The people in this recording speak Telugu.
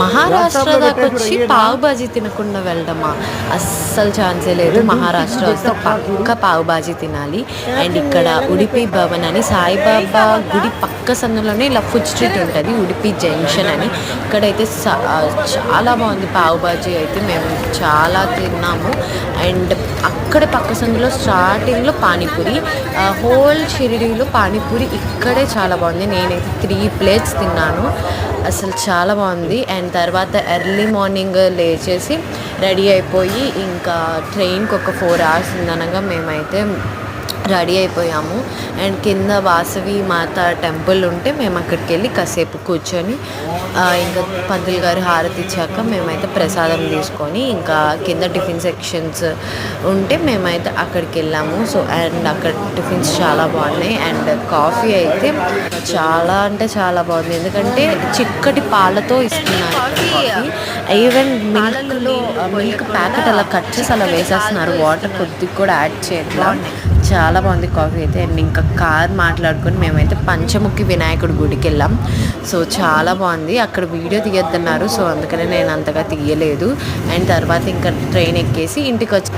మహారాష్ట్ర దాకా వచ్చి పావు బాజీ తినకుండా వెళ్ళడమా? అస్సలు ఛాన్సే లేదు. మహారాష్ట్ర వస్తే పక్క పావు బాజీ తినాలి. అండ్ ఇక్కడ ఉడిపి భవన్ అని సాయిబాబా గుడి పక్క సందులోనే ఇలా ఫుడ్ స్ట్రీట్ ఉంటుంది, ఉడిపి జంక్షన్ అని. ఇక్కడైతే చాలా బాగుంది పావు బాజీ అయితే, మేము చాలా తిన్నాము. అండ్ అక్కడ పక్క సందులో స్టార్టింగ్లో పానీపూరి, హోల్ షిరిడీలో పానీపూరి ఇక్కడే చాలా బాగుంది. నేనైతే 3 ప్లేట్స్ తిన్నాను, అసలు చాలా బాగుంది. అండ్ తర్వాత ఎర్లీ మార్నింగ్ లేచేసి రెడీ అయిపోయి ఇంకా ట్రైన్కి ఒక 4 hours ఉందనగా మేమైతే రెడీ అయిపోయాము. అండ్ కింద వాసవి మాత టెంపుల్ ఉంటే మేము అక్కడికి వెళ్ళి కాసేపు కూర్చొని ఇంకా పంతులు గారు హారతి ఇచ్చాక మేమైతే ప్రసాదం తీసుకొని ఇంకా కింద టిఫిన్ సెక్షన్స్ ఉంటే మేమైతే అక్కడికి వెళ్ళాము. సో అండ్ అక్కడ టిఫిన్స్ చాలా బాగున్నాయి. అండ్ కాఫీ అయితే చాలా అంటే చాలా బాగుంది, ఎందుకంటే చిక్కటి పాలతో ఇస్తున్నారు కాఫీ. ఈవెన్ మిల్క్ ప్యాకెట్ అలా కట్ చేసి అలా వేసేస్తున్నారు, వాటర్ కొద్దిగా కూడా యాడ్ చేయట్లా. చాలా బాగుంది కాఫీ అయితే. అండ్ ఇంకా కార్ మాట్లాడుకొని మేమైతే పంచముఖి వినాయకుడి గుడికి వెళ్ళాం. సో చాలా బాగుంది, అక్కడ వీడియో తీయొద్దన్నారు, సో అందుకనే నేను అంతగా తీయలేదు. అండ్ తర్వాత ఇంకా ట్రైన్ ఎక్కేసి ఇంటికి వచ్చి